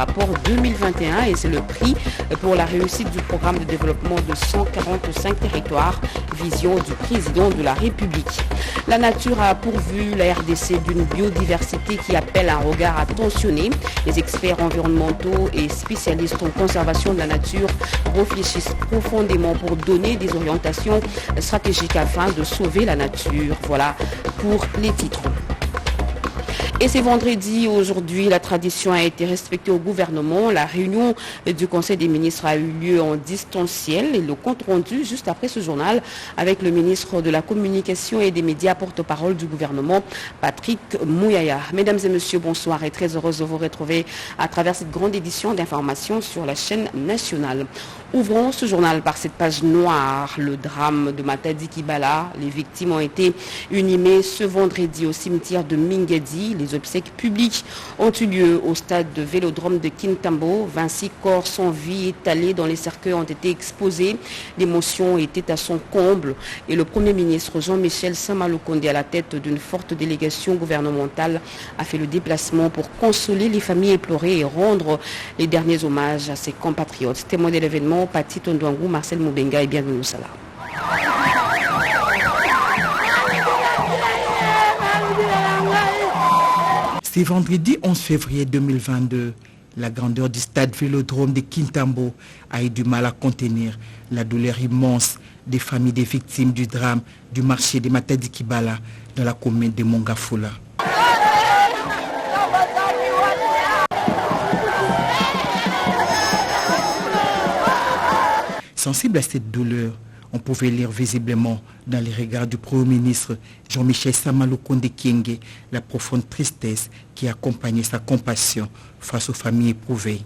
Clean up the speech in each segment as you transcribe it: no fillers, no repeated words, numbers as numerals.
Rapport 2021 et c'est le prix pour la réussite du programme de développement de 145 territoires, vision du président de la République. La nature a pourvu la RDC d'une biodiversité qui appelle un regard attentionné. Les experts environnementaux et spécialistes en conservation de la nature réfléchissent profondément pour donner des orientations stratégiques afin de sauver la nature. Voilà pour les titres. Et c'est vendredi, aujourd'hui, la tradition a été respectée au gouvernement. La réunion du Conseil des ministres a eu lieu en distanciel et le compte rendu juste après ce journal avec le ministre de la Communication et des médias, porte-parole du gouvernement, Patrick Mouyaya. Mesdames et messieurs, bonsoir et très heureuse de vous retrouver à travers cette grande édition d'information sur la chaîne nationale. Ouvrons ce journal par cette page noire, le drame de Matadi Kibala. Les victimes ont été inhumées ce vendredi au cimetière de Mingedi. Les obsèques publiques ont eu lieu au stade de Vélodrome de Kintambo. 26 corps sans vie étalés dans les cercueils ont été exposés. L'émotion était à son comble et le Premier ministre Jean-Michel Sama-Lukonde, à la tête d'une forte délégation gouvernementale, a fait le déplacement pour consoler les familles éplorées et rendre les derniers hommages à ses compatriotes. Témoin de l'événement, Pati Tondouangou, Marcel Moubenga et bienvenue au Salah. C'est vendredi 11 février 2022. La grandeur du stade Vélodrome de Kintambo a eu du mal à contenir la douleur immense des familles des victimes du drame du marché de Matadi Kibala dans la commune de Mongafula. Sensible à cette douleur, on pouvait lire visiblement dans les regards du Premier ministre Jean-Michel Sama-Lukonde Kyenge la profonde tristesse qui accompagnait sa compassion face aux familles éprouvées.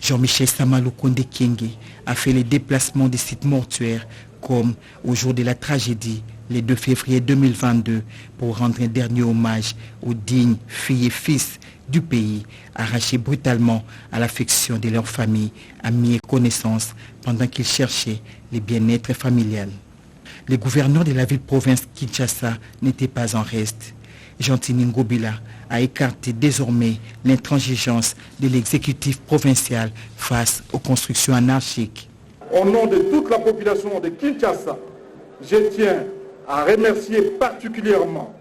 Jean-Michel Sama-Lukonde Kyenge a fait les déplacements des sites mortuaires comme au jour de la tragédie, le 2 février 2022, pour rendre un dernier hommage aux dignes filles et fils du pays, arrachés brutalement à l'affection de leur famille, amis et connaissances pendant qu'ils cherchaient le bien-être familial. Le gouverneur de la ville-province Kinshasa n'était pas en reste. Gentini Ngobila a écarté désormais l'intransigeance de l'exécutif provincial face aux constructions anarchiques. Au nom de toute la population de Kinshasa, je tiens à remercier particulièrement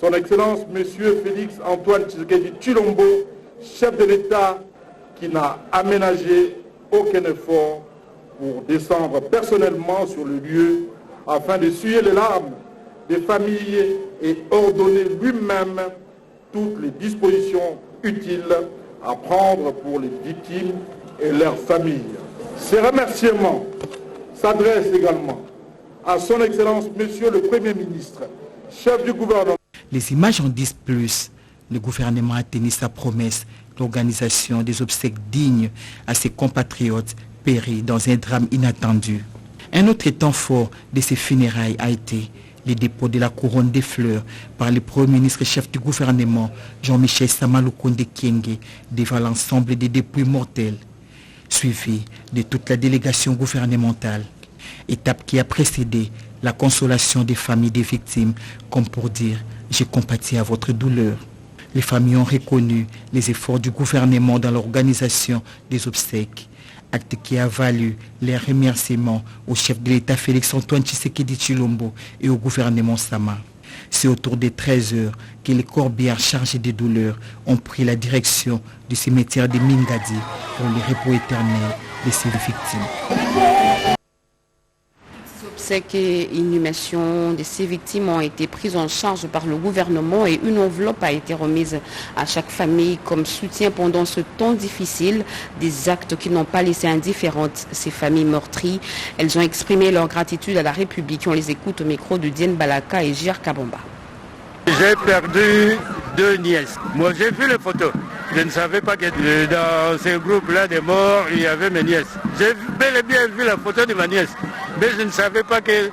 Son Excellence M. Félix Antoine Tshisekedi Tshilombo, chef de l'État, qui n'a aménagé aucun effort pour descendre personnellement sur le lieu afin d'essuyer les larmes des familles et ordonner lui-même toutes les dispositions utiles à prendre pour les victimes et leurs familles. Ces remerciements s'adressent également à Son Excellence Monsieur le Premier ministre, chef du gouvernement. Les images en disent plus. Le gouvernement a tenu sa promesse d'organisation des obsèques dignes à ses compatriotes péris dans un drame inattendu. Un autre temps fort de ces funérailles a été le dépôt de la couronne des fleurs par le Premier ministre chef du gouvernement Jean-Michel Sama-Lukonde Kyenge devant l'ensemble des dépouilles mortelles, suivi de toute la délégation gouvernementale. Étape qui a précédé la consolation des familles des victimes, comme pour dire « j'ai compati à votre douleur ». Les familles ont reconnu les efforts du gouvernement dans l'organisation des obsèques, acte qui a valu les remerciements au chef de l'État Félix Antoine Tshisekedi Tshilombo et au gouvernement Sama. C'est autour des 13 heures que les corbières chargés de douleurs ont pris la direction du cimetière de Mingadi pour le repos éternel de ces victimes. Obsèques et inhumations de ces victimes ont été prises en charge par le gouvernement et une enveloppe a été remise à chaque famille comme soutien pendant ce temps difficile. Des actes qui n'ont pas laissé indifférentes ces familles meurtries. Elles ont exprimé leur gratitude à la République. On les écoute au micro de Diène Balaka et Gir Kabamba. J'ai perdu 2 nièces. Moi j'ai vu les photos. Je ne savais pas que dans ce groupe-là de morts, il y avait mes nièces. J'ai bel et bien vu la photo de ma nièce. Mais je ne savais pas que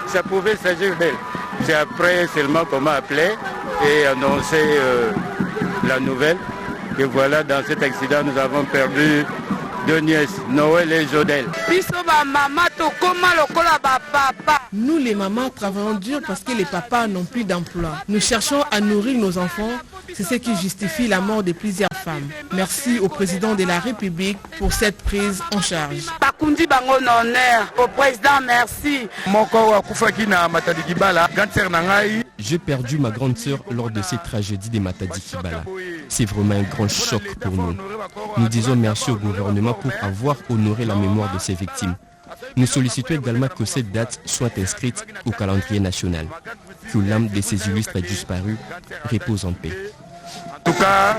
ça pouvait s'agir d'elle. C'est après seulement qu'on m'a appelé et annoncé la nouvelle. Que voilà, dans cet accident, nous avons perdu deux nièces, Noël et Jodel. Nous les mamans travaillons dur parce que les papas n'ont plus d'emploi. Nous cherchons à nourrir nos enfants. C'est ce qui justifie la mort de plusieurs femmes. Merci au président de la République pour cette prise en charge. Au président, merci. J'ai perdu ma grande sœur lors de cette tragédie des Matadi Kibala. C'est vraiment un grand choc pour nous. Nous disons merci au gouvernement pour avoir honoré la mémoire de ces victimes. Nous sollicitons également que cette date soit inscrite au calendrier national. Que l'âme de ces illustres disparus repose en paix. En tout cas,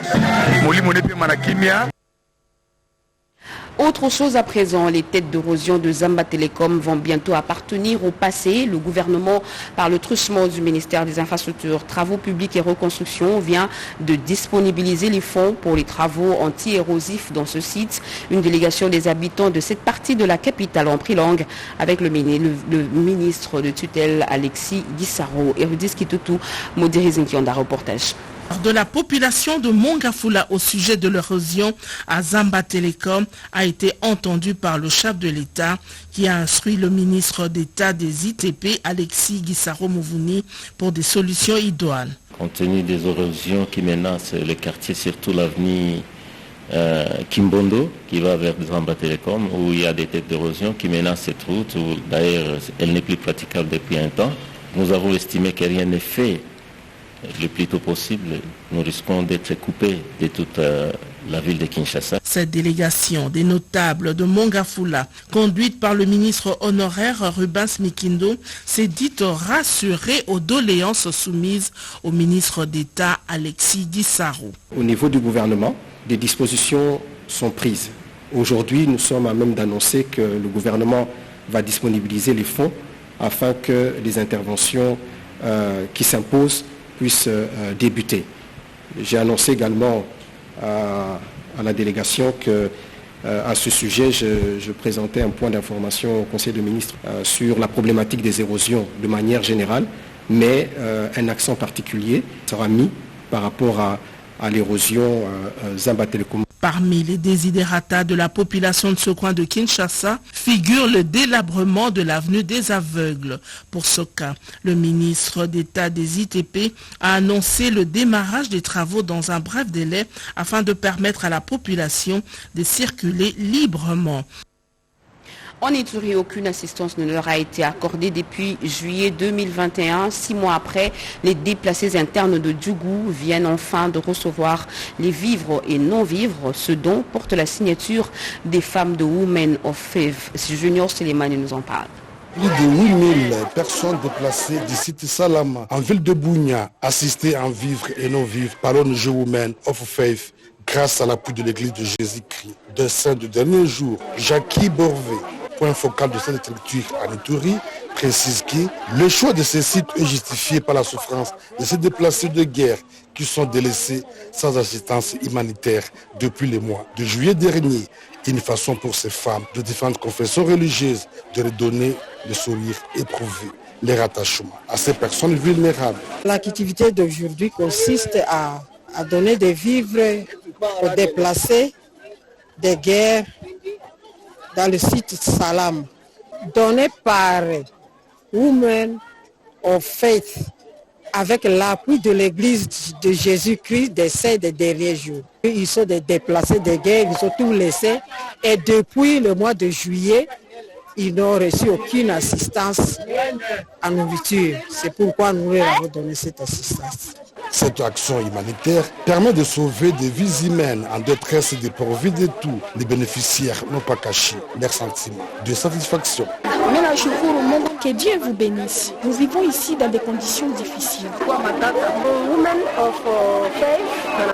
autre chose à présent, les têtes d'érosion de Zamba Telecom vont bientôt appartenir au passé. Le gouvernement, par le truchement du ministère des Infrastructures, Travaux publics et Reconstruction, vient de disponibiliser les fonds pour les travaux anti-érosifs dans ce site. Une délégation des habitants de cette partie de la capitale en pris langue avec le ministre de tutelle Alexis Guissaro. Erudis Kitutu, Modérizin Kionda, reportage. De la population de Mongafula au sujet de l'érosion à Zamba Telecom a été entendu par le chef de l'État qui a instruit le ministre d'État des ITP, Alexis Guissaro Mouvouni, pour des solutions idoines. Compte tenu des érosions qui menacent le quartier, surtout l'avenue Kimbondo, qui va vers Zamba Telecom, où il y a des têtes d'érosion qui menacent cette route, où d'ailleurs elle n'est plus praticable depuis un temps. Nous avons estimé que rien n'est fait le plus tôt possible. Nous risquons d'être coupés de toute la ville de Kinshasa. Cette délégation des notables de Mongafula, conduite par le ministre honoraire Rubens Mikindo, s'est dite rassurée aux doléances soumises au ministre d'État Alexis Guissaro. Au niveau du gouvernement, des dispositions sont prises. Aujourd'hui, nous sommes à même d'annoncer que le gouvernement va disponibiliser les fonds afin que les interventions qui s'imposent puissent débuter. J'ai annoncé également à la délégation que à ce sujet, je présentais un point d'information au Conseil des ministres sur la problématique des érosions de manière générale, mais un accent particulier sera mis par rapport à l'érosion Zamba Telecom. Parmi les désidératas de la population de ce coin de Kinshasa figure le délabrement de l'avenue des Aveugles. Pour ce cas, le ministre d'État des ITP a annoncé le démarrage des travaux dans un bref délai afin de permettre à la population de circuler librement. En Ituri, aucune assistance ne leur a été accordée depuis juillet 2021. 6 mois après, les déplacés internes de Djougou viennent enfin de recevoir les vivres et non-vivres. Ce don porte la signature des femmes de Women of Faith. Junior Selemani nous en parle. Plus de 8000 personnes déplacées du site Salama en ville de Bounia, assistées en vivres et non-vivres par l'ONG Women of Faith grâce à l'appui de l'église de Jésus-Christ. De saint de dernier jour, Jackie Borvé, point focal de cette structure en Ituri, précise que le choix de ces sites est justifié par la souffrance de ces déplacés de guerre qui sont délaissés sans assistance humanitaire depuis les mois de juillet dernier. Une façon pour ces femmes de différentes confessions religieuses de redonner le sourire éprouvé, les rattachements à ces personnes vulnérables. L'activité d'aujourd'hui consiste à donner des vivres aux déplacés des guerres dans le site Salam, donné par Women of Faith avec l'appui de l'église de Jésus-Christ des derniers jours. Ils sont des déplacés de guerre, ils ont tout laissé et depuis le mois de juillet, ils n'ont reçu aucune assistance en nourriture. C'est pourquoi nous leur avons donné cette assistance. Cette action humanitaire permet de sauver des vies humaines en détresse et dépourvues de tout. Les bénéficiaires n'ont pas caché leur sentiment de satisfaction. Que Dieu vous bénisse. Nous vivons ici dans des conditions difficiles.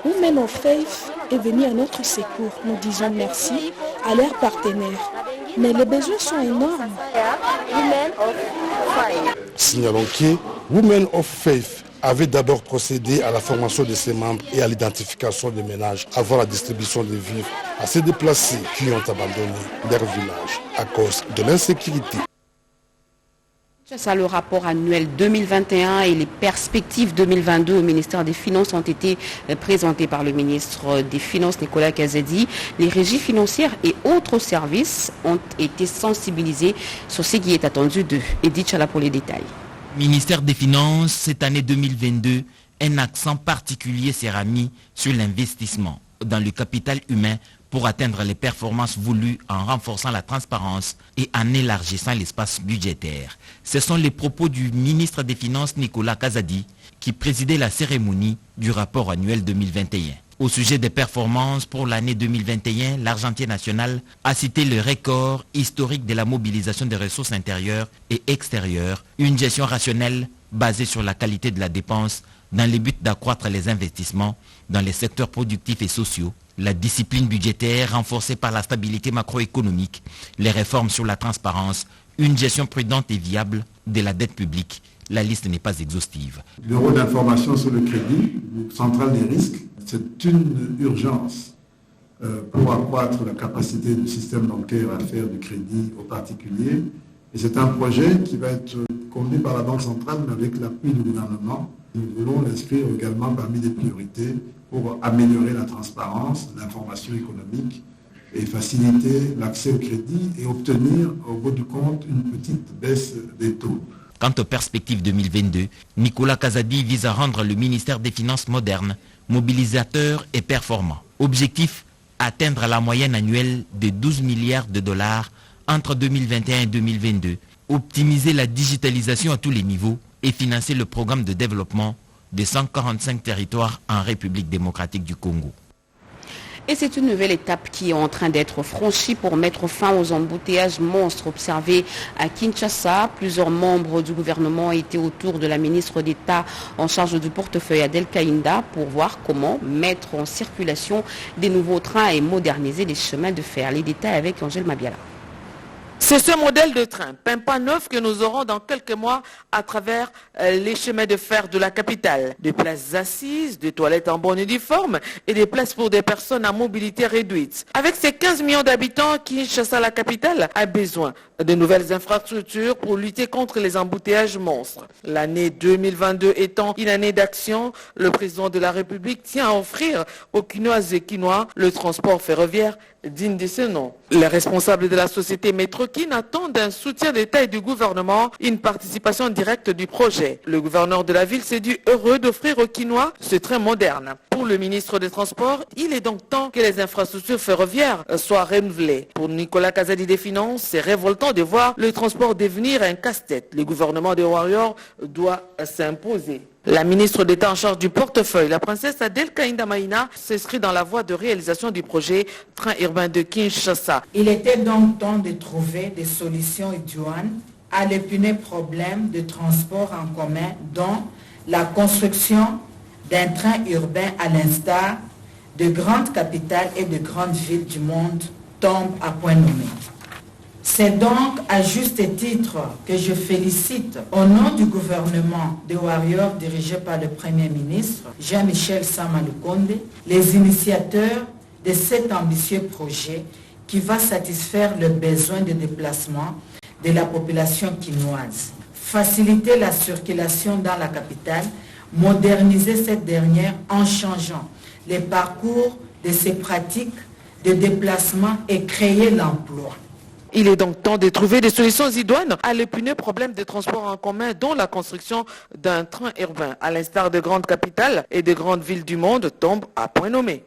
Women of Faith est venu à notre secours. Nous disons merci à leurs partenaires. Mais les besoins sont énormes. Signalons que Women of Faith avait d'abord procédé à la formation de ses membres et à l'identification des ménages avant la distribution des vivres à ces déplacés qui ont abandonné leur village à cause de l'insécurité. Ça, le rapport annuel 2021 et les perspectives 2022 au ministère des Finances ont été présentés par le ministre des Finances, Nicolas Kazadi. Les régies financières et autres services ont été sensibilisés sur ce qui est attendu d'eux. Edith Chala pour les détails. Ministère des Finances, cette année 2022, un accent particulier sera mis sur l'investissement dans le capital humain pour atteindre les performances voulues en renforçant la transparence et en élargissant l'espace budgétaire. Ce sont les propos du ministre des Finances Nicolas Kazadi qui présidait la cérémonie du rapport annuel 2021. Au sujet des performances pour l'année 2021, l'Argentier national a cité le record historique de la mobilisation des ressources intérieures et extérieures, une gestion rationnelle basée sur la qualité de la dépense dans le but d'accroître les investissements dans les secteurs productifs et sociaux, la discipline budgétaire renforcée par la stabilité macroéconomique, les réformes sur la transparence, une gestion prudente et viable de la dette publique. La liste n'est pas exhaustive. Le bureau d'information sur le crédit, centrale des risques, c'est une urgence pour accroître la capacité du système bancaire à faire du crédit aux particuliers. Et c'est un projet qui va être conduit par la Banque centrale, mais avec l'appui du gouvernement. Nous voulons l'inscrire également parmi les priorités pour améliorer la transparence, l'information économique et faciliter l'accès au crédit et obtenir, au bout du compte, une petite baisse des taux. Quant aux perspectives 2022, Nicolas Kazadi vise à rendre le ministère des Finances moderne, mobilisateur et performant. Objectif, atteindre la moyenne annuelle de 12 milliards de dollars entre 2021 et 2022, optimiser la digitalisation à tous les niveaux et financer le programme de développement de 145 territoires en République démocratique du Congo. Et c'est une nouvelle étape qui est en train d'être franchie pour mettre fin aux embouteillages monstres observés à Kinshasa. Plusieurs membres du gouvernement étaient autour de la ministre d'État en charge du portefeuille Adel Kaïnda pour voir comment mettre en circulation des nouveaux trains et moderniser les chemins de fer. Les détails avec Angèle Mabiala. C'est ce modèle de train, Pimpa neuf, que nous aurons dans quelques mois à travers les chemins de fer de la capitale. Des places assises, des toilettes en bonne et due forme et des places pour des personnes à mobilité réduite. Avec ses 15 millions d'habitants, Kinshasa, la capitale, a besoin de nouvelles infrastructures pour lutter contre les embouteillages monstres. L'année 2022 étant une année d'action, le président de la République tient à offrir aux Kinoises et Kinois le transport ferroviaire digne de ce nom. Les responsables de la société Métrokin attendent un soutien d'État et du gouvernement, une participation directe du projet. Le gouverneur de la ville s'est dit heureux d'offrir aux Kinois ce train moderne. Pour le ministre des Transports, il est donc temps que les infrastructures ferroviaires soient renouvelées. Pour Nicolas Kazadi des Finances, c'est révoltant de voir le transport devenir un casse-tête. Le gouvernement des Warriors doit s'imposer. La ministre d'État en charge du portefeuille, la princesse Adel Kaïnda Maïna, s'inscrit dans la voie de réalisation du projet Train urbain de Kinshasa. Il était donc temps de trouver des solutions idoines à l'épineux problème de transport en commun, dont la construction d'un train urbain à l'instar de grandes capitales et de grandes villes du monde tombe à point nommé. C'est donc à juste titre que je félicite au nom du gouvernement des Warriors dirigé par le Premier ministre Jean-Michel Sama Lukonde, les initiateurs de cet ambitieux projet qui va satisfaire le besoin de déplacement de la population quinoise, faciliter la circulation dans la capitale, moderniser cette dernière en changeant les parcours de ses pratiques de déplacement et créer l'emploi. Il est donc temps de trouver des solutions idoines à l'épineux problème des transports en commun, dont la construction d'un train urbain, à l'instar de grandes capitales et de grandes villes du monde, tombe à point nommé.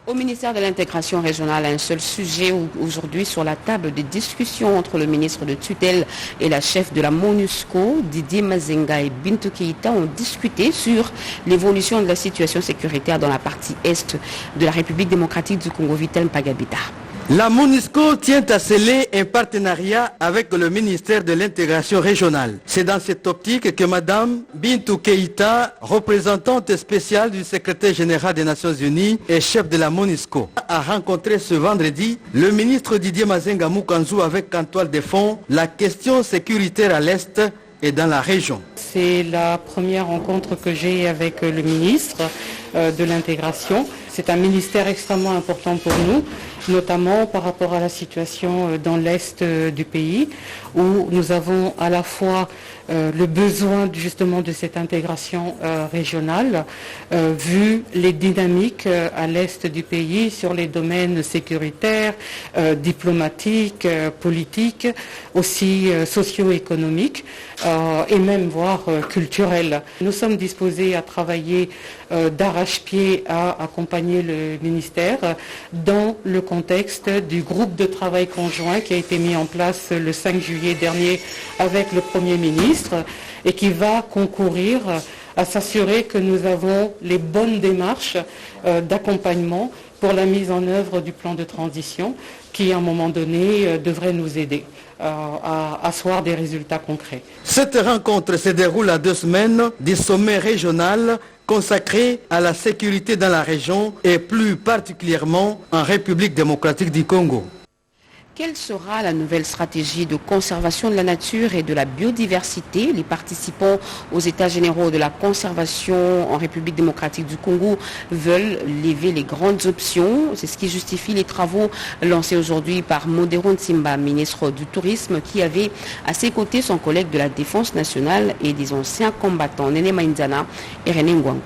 Au ministère de l'intégration régionale, un seul sujet aujourd'hui sur la table de discussion entre le ministre de tutelle et la chef de la MONUSCO, Didier Mazenga et Bintou Keïta, ont discuté sur l'évolution de la situation sécuritaire dans la partie est de la République démocratique du Congo, Vital Mpagabita. La MONUSCO tient à sceller un partenariat avec le ministère de l'intégration régionale. C'est dans cette optique que Mme Bintou Keïta, représentante spéciale du secrétaire général des Nations Unies et chef de la MONUSCO, a rencontré ce vendredi le ministre Didier Mazenga Mukanzu avec en toile de fond la question sécuritaire à l'Est et dans la région. C'est la première rencontre que j'ai avec le ministre de l'intégration. C'est un ministère extrêmement important pour nous notamment par rapport à la situation dans l'Est du pays, où nous avons à la fois le besoin justement de cette intégration régionale, vu les dynamiques à l'Est du pays sur les domaines sécuritaires, diplomatiques, politiques, aussi socio-économiques et même voire culturels. Nous sommes disposés à travailler d'arrache-pied à accompagner le ministère dans le contexte du groupe de travail conjoint qui a été mis en place le 5 juillet dernier avec le Premier ministre et qui va concourir à s'assurer que nous avons les bonnes démarches d'accompagnement pour la mise en œuvre du plan de transition qui, à un moment donné, devrait nous aider à asseoir des résultats concrets. Cette rencontre se déroule à 2 semaines du sommet régional consacré à la sécurité dans la région et plus particulièrement en République démocratique du Congo. Quelle sera la nouvelle stratégie de conservation de la nature et de la biodiversité? Les participants aux États généraux de la conservation en République démocratique du Congo veulent lever les grandes options. C'est ce qui justifie les travaux lancés aujourd'hui par Modero Nsimba, ministre du Tourisme, qui avait à ses côtés son collègue de la Défense nationale et des anciens combattants, Nene Mainzana et René Ngwangu.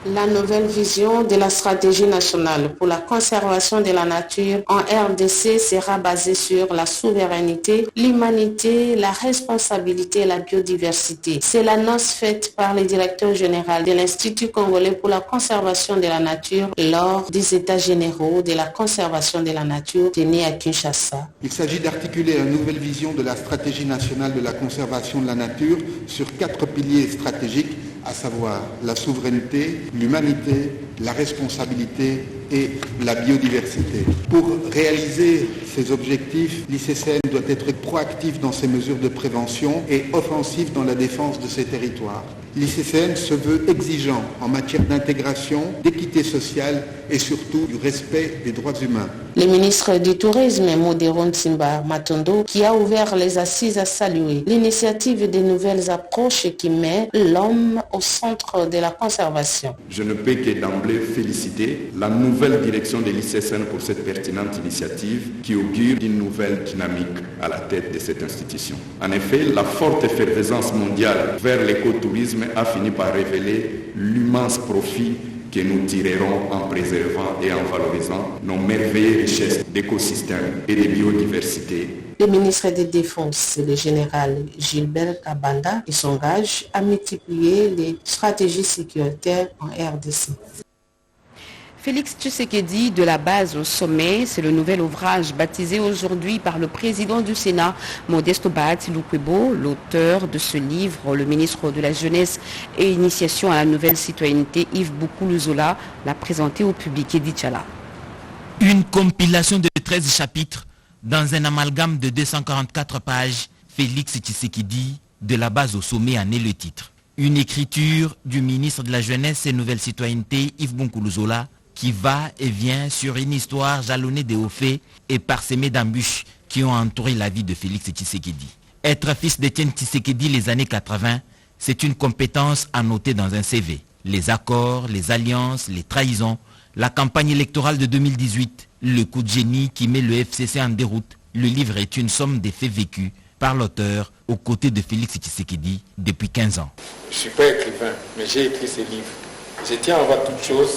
La nouvelle vision de la stratégie nationale pour la conservation de la nature en RDC sera basée sur la souveraineté, l'humanité, la responsabilité et la biodiversité. C'est l'annonce faite par le directeur général de l'Institut congolais pour la conservation de la nature lors des États généraux de la conservation de la nature tenus à Kinshasa. Il s'agit d'articuler une nouvelle vision de la stratégie nationale de la conservation de la nature sur 4 piliers stratégiques, à savoir la souveraineté, l'humanité, la responsabilité et la biodiversité. Pour réaliser ces objectifs, l'ICCN doit être proactif dans ses mesures de prévention et offensif dans la défense de ses territoires. L'ICCN se veut exigeant en matière d'intégration, d'équité sociale et surtout du respect des droits humains. Le ministre du Tourisme, Modero Nsimba Matondo, qui a ouvert les assises, a salué l'initiative des nouvelles approches qui met l'homme au centre de la conservation. Je ne peux que d'emblée féliciter la nouvelle direction de l'ICCN pour cette pertinente initiative qui augure d'une nouvelle dynamique à la tête de cette institution. En effet, la forte effervescence mondiale vers l'écotourisme a fini par révéler l'immense profit que nous tirerons en préservant et en valorisant nos merveilleuses richesses d'écosystèmes et de biodiversité. Le ministre de la Défense, le général Gilbert Kabanda, s'engage à multiplier les stratégies sécuritaires en RDC. Félix Tshisekedi, de la base au sommet, c'est le nouvel ouvrage baptisé aujourd'hui par le président du Sénat, Modeste Bahati Lukwebo, l'auteur de ce livre. Le ministre de la Jeunesse et Initiation à la nouvelle citoyenneté, Yves Boukoulouzola, l'a présenté au public. Edi Tchala. Une compilation de 13 chapitres dans un amalgame de 244 pages. Félix Tshisekedi, de la base au sommet, en est le titre. Une écriture du ministre de la Jeunesse et Nouvelle Citoyenneté, Yves Boukoulouzola, qui va et vient sur une histoire jalonnée de hauts faits et parsemée d'embûches qui ont entouré la vie de Félix Tshisekedi. Être fils d'Étienne Tshisekedi les années 80, c'est une compétence à noter dans un CV. Les accords, les alliances, les trahisons, la campagne électorale de 2018, le coup de génie qui met le FCC en déroute. Le livre est une somme des faits vécus par l'auteur aux côtés de Félix Tshisekedi depuis 15 ans. Je ne suis pas écrivain, mais j'ai écrit ces livres. Je tiens avant toute chose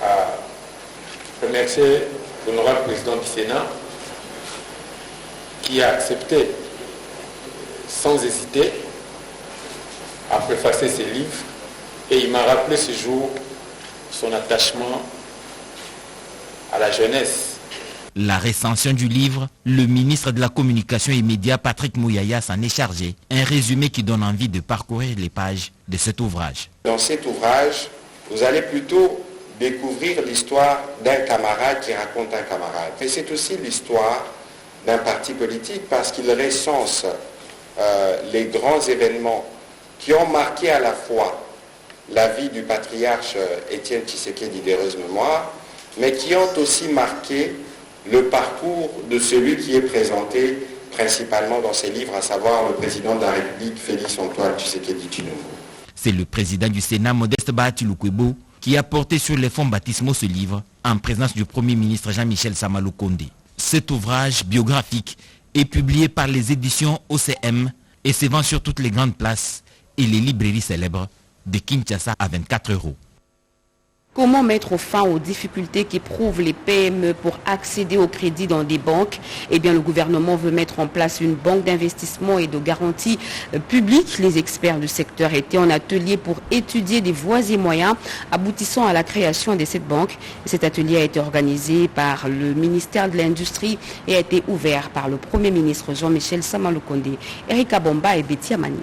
à remercier l'honorable président du Sénat qui a accepté sans hésiter à préfacer ses livres et il m'a rappelé ce jour son attachement à la jeunesse. La recension du livre, le ministre de la Communication et Médias Patrick Mouyaya s'en est chargé. Un résumé qui donne envie de parcourir les pages de cet ouvrage. Dans cet ouvrage, vous allez plutôt découvrir l'histoire d'un camarade qui raconte un camarade. Mais c'est aussi l'histoire d'un parti politique parce qu'il recense les grands événements qui ont marqué à la fois la vie du patriarche Étienne Tshisekedi d'heureuse mémoire, mais qui ont aussi marqué le parcours de celui qui est présenté principalement dans ses livres, à savoir le président de la République, Félix Antoine Tshisekedi Tshilombo. C'est le président du Sénat, Modeste Bahati Lukwebo, qui a porté sur les fonds baptismaux ce livre en présence du Premier ministre Jean-Michel Sama Lukonde. Cet ouvrage biographique est publié par les éditions OCM et se vend sur toutes les grandes places et les librairies célèbres de Kinshasa à 24 €. Comment mettre fin aux difficultés qu'éprouvent les PME pour accéder au crédit dans des banques? Eh bien, le gouvernement veut mettre en place une banque d'investissement et de garantie publique. Les experts du secteur étaient en atelier pour étudier des voies et moyens aboutissant à la création de cette banque. Cet atelier a été organisé par le ministère de l'Industrie et a été ouvert par le Premier ministre Jean-Michel Sama Lukonde, Erika Bomba et Betty Amani.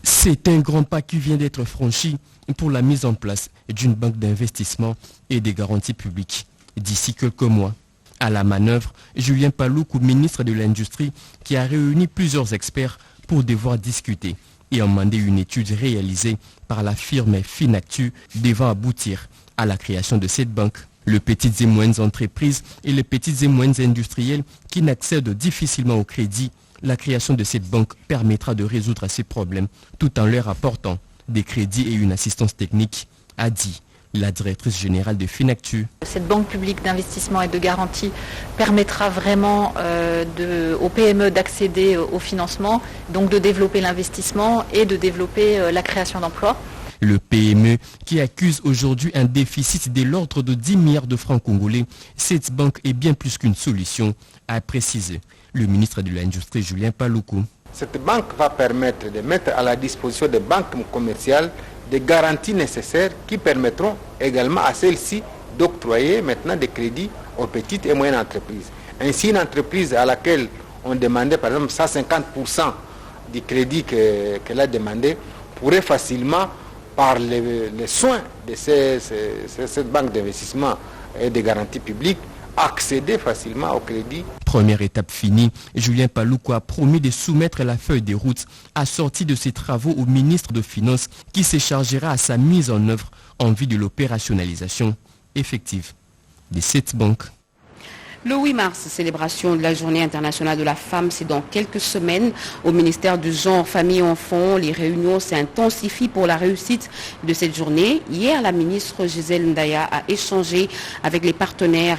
C'est un grand pas qui vient d'être franchi pour la mise en place d'une banque d'investissement et des garanties publiques d'ici quelques mois. À la manœuvre, Julien Paloukou, ministre de l'Industrie, qui a réuni plusieurs experts pour devoir discuter et amender une étude réalisée par la firme Finactu devant aboutir à la création de cette banque. Les petites et moyennes entreprises et les petites et moyennes industrielles qui n'accèdent difficilement au crédit, la création de cette banque permettra de résoudre ces problèmes tout en leur apportant des crédits et une assistance technique, a dit la directrice générale de Finactu. Cette banque publique d'investissement et de garantie permettra vraiment aux PME d'accéder au financement, donc de développer l'investissement et de développer la création d'emplois. Le PME qui accuse aujourd'hui un déficit de l'ordre de 10 milliards de francs congolais, cette banque est bien plus qu'une solution, a précisé le ministre de l'Industrie Julien Paloukou. Cette banque va permettre de mettre à la disposition des banques commerciales des garanties nécessaires qui permettront également à celles-ci d'octroyer maintenant des crédits aux petites et moyennes entreprises. Ainsi, une entreprise à laquelle on demandait par exemple 150% du crédit qu'elle a demandé pourrait facilement, par les soins de cette banque d'investissement et de garantie publique, accéder facilement au crédit. Première étape finie, Julien Paloukou a promis de soumettre la feuille de route assortie de ses travaux au ministre des Finances qui se chargera à sa mise en œuvre en vue de l'opérationnalisation effective de cette banque. Le 8 mars, célébration de la Journée internationale de la femme, c'est dans quelques semaines. Au ministère du Genre, Famille et Enfants, les réunions s'intensifient pour la réussite de cette journée. Hier, la ministre Gisèle Ndaya a échangé avec les partenaires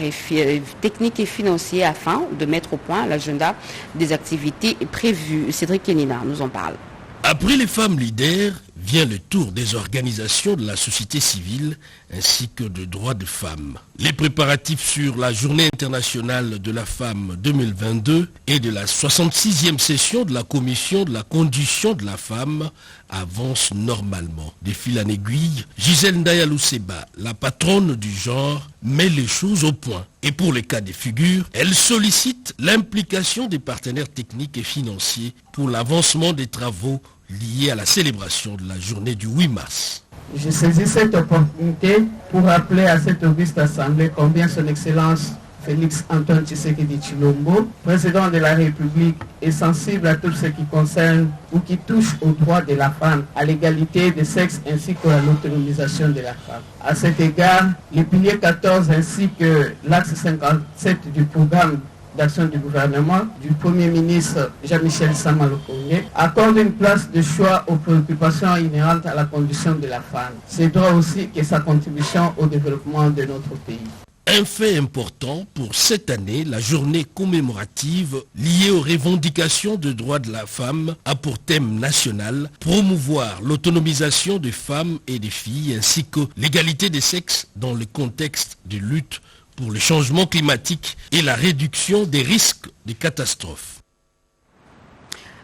techniques et financiers afin de mettre au point l'agenda des activités prévues. Cédric Kenina nous en parle. Après les femmes leaders, vient le tour des organisations de la société civile ainsi que de droits de femmes. Les préparatifs sur la Journée internationale de la femme 2022 et de la 66e session de la Commission de la condition de la femme avancent normalement. De fil en aiguille, Gisèle Ndaya Luseba, la patronne du genre, met les choses au point. Et pour les cas de figure, elle sollicite l'implication des partenaires techniques et financiers pour l'avancement des travaux liés à la célébration de la journée du 8 mars. Je saisis cette opportunité pour rappeler à cette auguste assemblée combien son Excellence Félix Antoine Tshisekedi Tshilombo, président de la République, est sensible à tout ce qui concerne ou qui touche aux droits de la femme, à l'égalité des sexes ainsi qu'à l'autonomisation de la femme. À cet égard, le pilier 14 ainsi que l'axe 57 du programme d'action du gouvernement du Premier ministre Jean-Michel Sama Lukonde accorde une place de choix aux préoccupations inhérentes à la condition de la femme. C'est droit aussi que sa contribution au développement de notre pays. Un fait important pour cette année, la journée commémorative liée aux revendications de droits de la femme a pour thème national promouvoir l'autonomisation des femmes et des filles ainsi que l'égalité des sexes dans le contexte de lutte pour le changement climatique et la réduction des risques de catastrophes.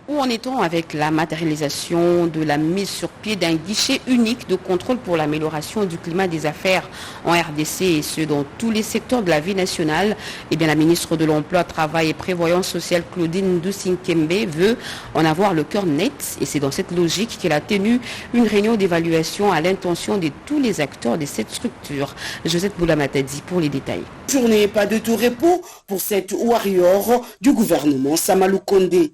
Où en est-on avec la matérialisation de la mise sur pied d'un guichet unique de contrôle pour l'amélioration du climat des affaires en RDC et ce dans tous les secteurs de la vie nationale? Eh bien, la ministre de l'Emploi, Travail et Prévoyance sociale, Claudine Ndusi-Nkembe, veut en avoir le cœur net et c'est dans cette logique qu'elle a tenu une réunion d'évaluation à l'intention de tous les acteurs de cette structure. Josette Boulamatadi pour les détails. Journée pas de tout repos pour cette warrior du gouvernement Sama Lukonde.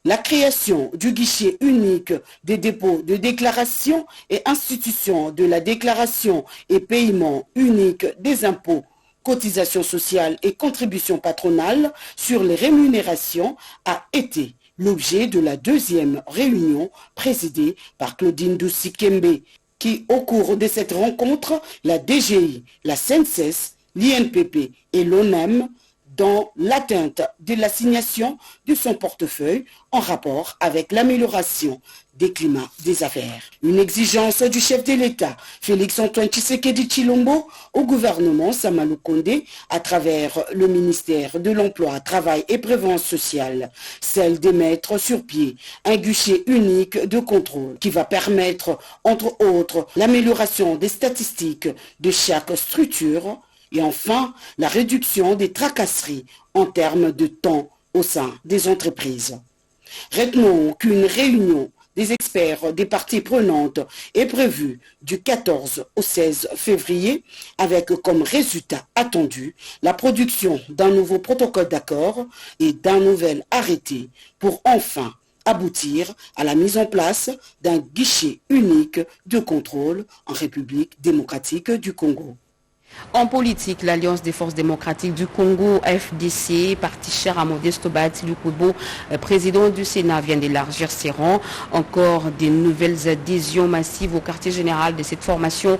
La création du guichet unique des dépôts de déclaration et institution de la déclaration et paiement unique des impôts, cotisations sociales et contributions patronales sur les rémunérations a été l'objet de la deuxième réunion présidée par Claudine Ndusi-Nkembe. qui, au cours de cette rencontre, la DGI, la CNSS, l'INPP et l'ONEM, dans l'atteinte de l'assignation de son portefeuille en rapport avec l'amélioration des climats des affaires. Une exigence du chef de l'État, Félix-Antoine Tshisekedi Tshilombo, au gouvernement Sama Lukonde, à travers le ministère de l'Emploi, Travail et Prévoyance sociale, celle de mettre sur pied un guichet unique de contrôle qui va permettre, entre autres, l'amélioration des statistiques de chaque structure et enfin la réduction des tracasseries en termes de temps au sein des entreprises. Retenons qu'une réunion des experts des parties prenantes est prévue du 14 au 16 février avec comme résultat attendu la production d'un nouveau protocole d'accord et d'un nouvel arrêté pour enfin aboutir à la mise en place d'un guichet unique de contrôle en République démocratique du Congo. En politique, l'Alliance des forces démocratiques du Congo, FDC, parti cher à Modeste Bahati Lukwebo, président du Sénat, vient d'élargir ses rangs. Encore des nouvelles adhésions massives au quartier général de cette formation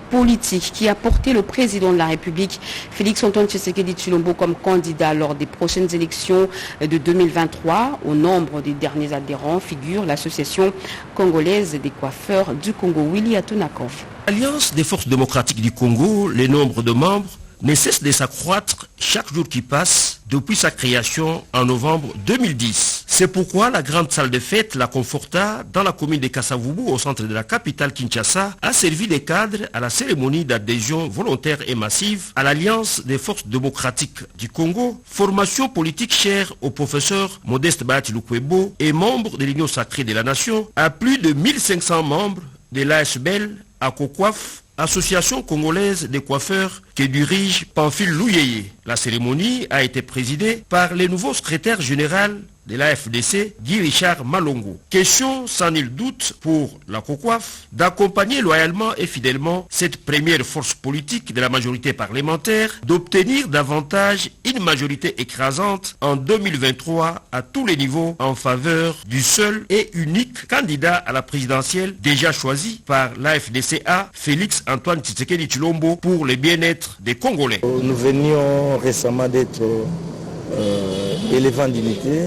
politique qui a porté le président de la République, Félix-Antoine Tshisekedi Tshilombo, comme candidat lors des prochaines élections de 2023. Au nombre des derniers adhérents figure l'association congolaise des coiffeurs du Congo, Willy Atunakov. L'Alliance des forces démocratiques du Congo, le nombre de membres ne cesse de s'accroître chaque jour qui passe depuis sa création en novembre 2010. C'est pourquoi la grande salle de fête La Conforta, dans la commune de Kasavubu, au centre de la capitale Kinshasa, a servi de cadre à la cérémonie d'adhésion volontaire et massive à l'Alliance des forces démocratiques du Congo, formation politique chère au professeur Modeste Bahati Lukwebo et membre de l'Union sacrée de la nation, à plus de 1500 membres de l'ASBL, à Kokwaf, association congolaise des coiffeurs que dirige Pamphile Louyeye. La cérémonie a été présidée par le nouveau secrétaire général de la FDC, Guy Richard Malongo. Question sans nul doute pour la COCOAF d'accompagner loyalement et fidèlement cette première force politique de la majorité parlementaire, d'obtenir davantage une majorité écrasante en 2023 à tous les niveaux en faveur du seul et unique candidat à la présidentielle déjà choisi par la FDCA, Félix-Antoine Tshisekedi Tshilombo, pour le bien-être des Congolais. Nous venions récemment d'être élevés en dignité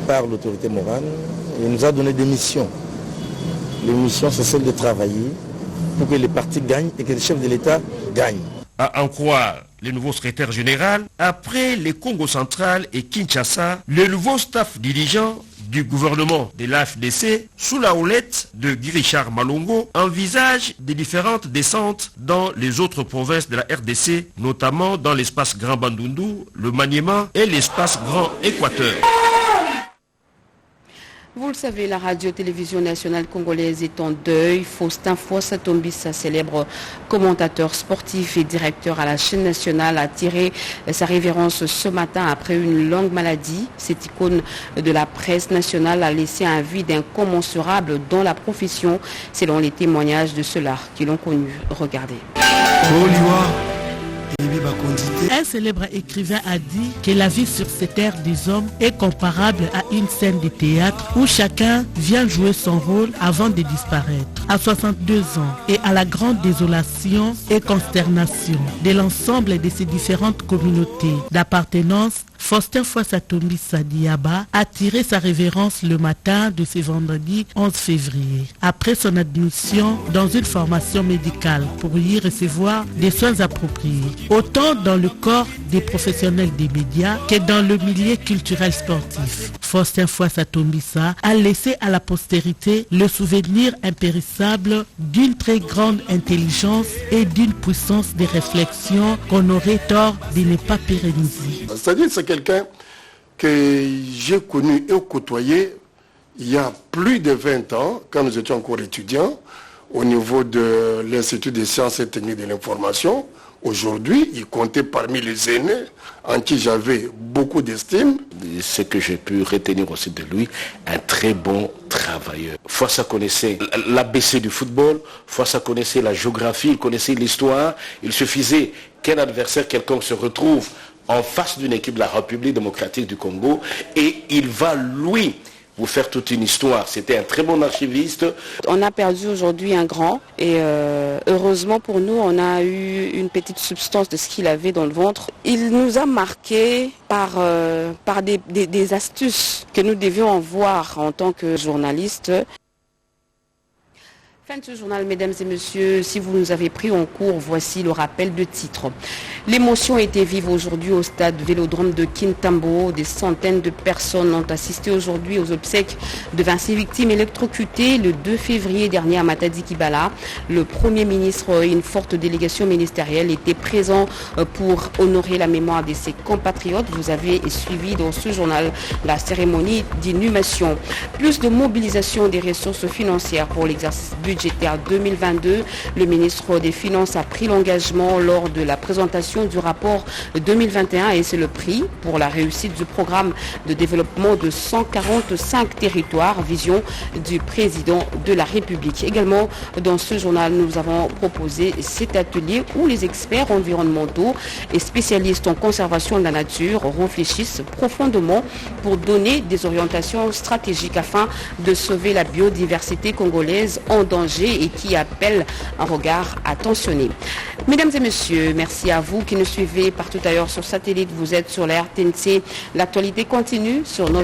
par l'autorité morale et nous a donné des missions. Les missions, c'est celle de travailler pour que les partis gagnent et que les chefs de l'État gagnent. À en croire le nouveau secrétaire général, après le Congo central et Kinshasa, le nouveau staff dirigeant du gouvernement de l'AFDC, sous la houlette de Guy Richard Malongo, envisage des différentes descentes dans les autres provinces de la RDC, notamment dans l'espace Grand Bandundu, le Maniema et l'espace Grand Équateur. Vous le savez, la radio-télévision nationale congolaise est en deuil. Faustin Fossa Tombissa, célèbre commentateur sportif et directeur à la chaîne nationale, a tiré sa révérence ce matin après une longue maladie. Cette icône de la presse nationale a laissé un vide incommensurable dans la profession, selon les témoignages de ceux-là qui l'ont connu. Regardez. Un célèbre écrivain a dit que la vie sur cette terre des hommes est comparable à une scène de théâtre où chacun vient jouer son rôle avant de disparaître. À 62 ans et à la grande désolation et consternation de l'ensemble de ces différentes communautés d'appartenance, Faustin Fossa Tombissa Diaba a tiré sa révérence le matin de ce vendredi 11 février, après son admission dans une formation médicale pour y recevoir des soins appropriés, autant dans le corps des professionnels des médias que dans le milieu culturel sportif. Faustin Fossa Tombissa a laissé à la postérité le souvenir impérissable d'une très grande intelligence et d'une puissance de réflexion qu'on aurait tort de ne pas pérenniser. C'est-à-dire c'est quelqu'un que j'ai connu et côtoyé il y a plus de 20 ans, quand nous étions encore étudiants, au niveau de l'Institut des sciences et techniques de l'information. Aujourd'hui, il comptait parmi les aînés en qui j'avais beaucoup d'estime. Ce que j'ai pu retenir aussi de lui, un très bon travailleur. Fossa connaissait l'ABC du football, Fossa connaissait la géographie, il connaissait l'histoire. Il suffisait qu'un adversaire quelconque se retrouve en face d'une équipe de la République démocratique du Congo et il va, lui, pour faire toute une histoire. C'était un très bon archiviste. On a perdu aujourd'hui un grand et heureusement pour nous, on a eu une petite substance de ce qu'il avait dans le ventre. Il nous a marqué par des astuces que nous devions voir en tant que journalistes. Fin de ce journal, mesdames et messieurs, si vous nous avez pris en cours, voici le rappel de titres. L'émotion était vive aujourd'hui au stade Vélodrome de Kintambo. Des centaines de personnes ont assisté aujourd'hui aux obsèques de 26 victimes électrocutées le 2 février dernier à Matadi-Kibala. Le Premier ministre et une forte délégation ministérielle étaient présents pour honorer la mémoire de ses compatriotes. Vous avez suivi dans ce journal la cérémonie d'inhumation. Plus de mobilisation des ressources financières pour l'exercice budgétaire 2022. Le ministre des Finances a pris l'engagement lors de la présentation du rapport 2021 et c'est le prix pour la réussite du programme de développement de 145 territoires, vision du président de la République. Également, dans ce journal, nous avons proposé cet atelier où les experts environnementaux et spécialistes en conservation de la nature réfléchissent profondément pour donner des orientations stratégiques afin de sauver la biodiversité congolaise en danger et qui appelle un regard attentionné. Mesdames et messieurs, merci à vous qui nous suivez partout ailleurs sur satellite. Vous êtes sur la RTNC. L'actualité continue sur nos